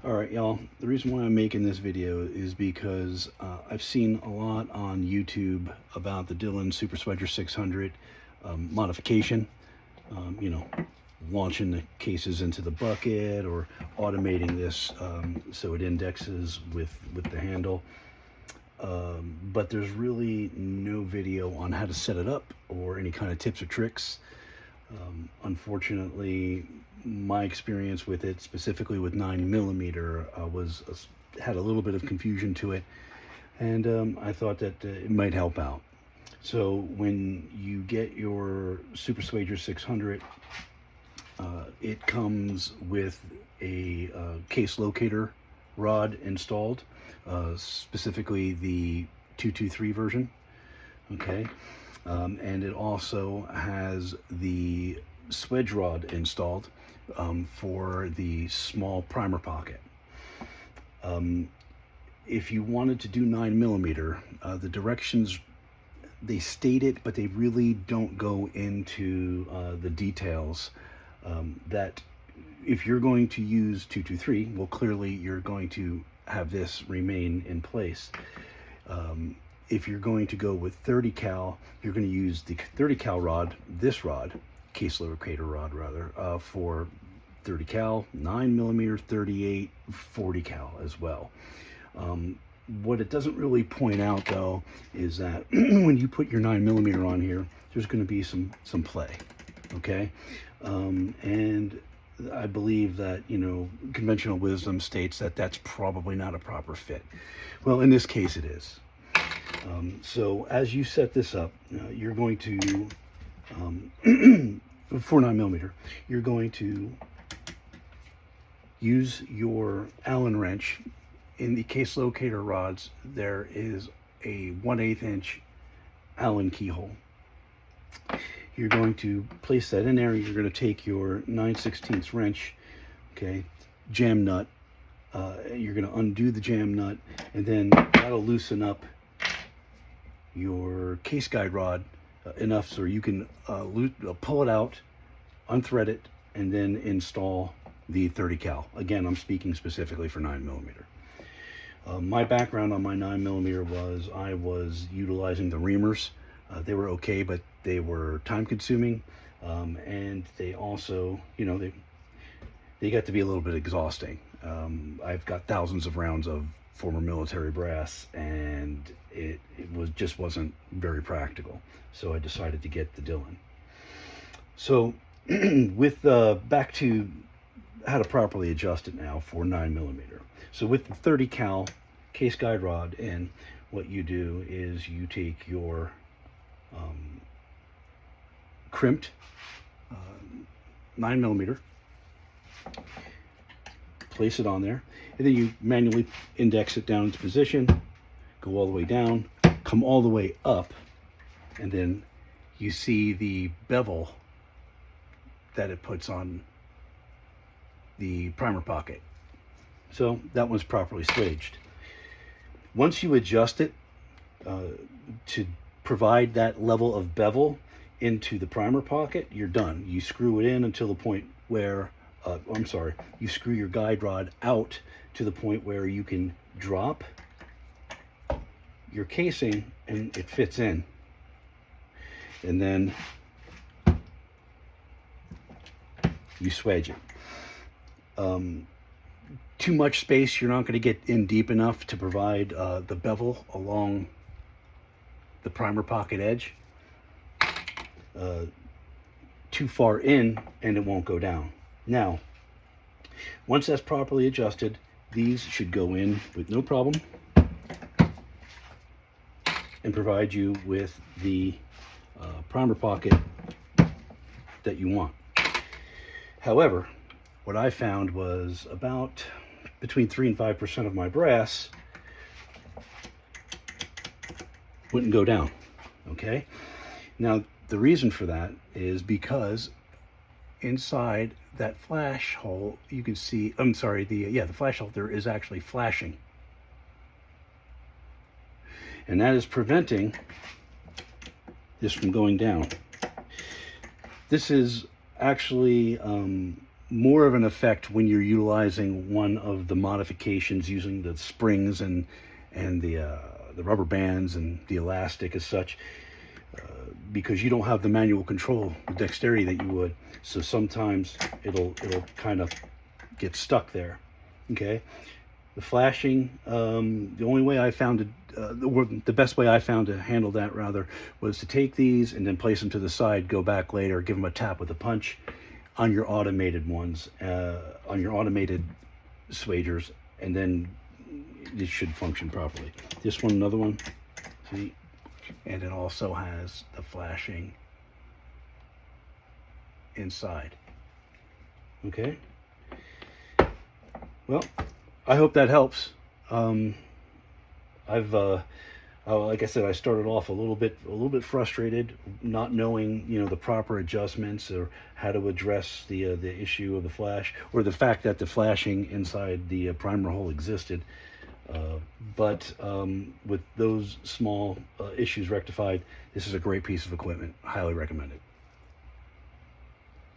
Alright, y'all, the reason why I'm making this video is because I've seen a lot on YouTube about the Dillon Super Swage 600 modification. You know, launching the cases into the bucket or automating this so it indexes with the handle. But there's really no video on how to set it up or any kind of tips or tricks. Unfortunately, my experience with it, specifically with 9mm, had a little bit of confusion to it, and I thought that it might help out. So when you get your Super Swage 600, it comes with a case locator rod installed, specifically the 223 version. Okay. And it also has the swedge rod installed for the small primer pocket. If you wanted to do 9mm, the directions, they state it, but they really don't go into the details. That if you're going to use 223, well, clearly you're going to have this remain in place. If you're going to go with 30 cal, you're going to use the 30 cal rod, this rod, case locator rod rather, for 30 cal, 9mm, 38, 40 cal as well. What it doesn't really point out though is that when you put your 9mm on here, there's going to be some play, okay? And I believe that, you know, conventional wisdom states that that's probably not a proper fit. Well, in this case it is. So as you set this up, you're going to, for 9mm, you're going to use your Allen wrench. In the case locator rods, there is a 1/8 inch Allen keyhole. You're going to place that in there. You're going to take your 9/16 wrench, okay, jam nut. You're going to undo the jam nut, and then that'll loosen up your case guide rod enough so you can pull it out, unthread it, and then install the 30 cal. Again, I'm speaking specifically for 9mm. My background on my 9mm was I was utilizing the reamers. They were okay, but they were time consuming, and they also, you know, they got to be a little bit exhausting. I've got thousands of rounds of former military brass, and it just wasn't very practical. So I decided to get the Dillon. So with back to how to properly adjust it now for 9mm. So with the 30 cal case guide rod in, what you do is you take your crimped 9mm, place it on there, and then you manually index it down into position, go all the way down, come all the way up, and then you see the bevel that it puts on the primer pocket. So that one's properly swaged. Once you adjust it to provide that level of bevel into the primer pocket, you're done. You screw it in until the point where, you screw your guide rod out to the point where you can drop your casing and it fits in. And then you swage it. Too much space, you're not going to get in deep enough to provide the bevel along the primer pocket edge. Too far in and it won't go down. Now, once that's properly adjusted, these should go in with no problem and provide you with the primer pocket that you want. However, what I found was about between 3 and 5% of my brass wouldn't go down. Okay, now the reason for that is because inside that flash hole, you can see, the flash hole there is actually flashing, and that is preventing this from going down. This is actually more of an effect when you're utilizing one of the modifications using the springs and the rubber bands and the elastic as such, because you don't have the manual control, the dexterity that you would. So sometimes it'll kind of get stuck there. Okay. The flashing, the only way I found to, the best way I found to handle that rather, was to take these and then place them to the side, go back later, give them a tap with a punch on your automated ones, on your automated swagers, and then it should function properly. This one, another one, see, and it also has the flashing inside. Okay. Well, I hope that helps. Like I said, I started off a little bit frustrated, not knowing, the proper adjustments or how to address the issue of the flash, or the fact that the flashing inside the primer hole existed. But with those small issues rectified, this is a great piece of equipment. Highly recommend it.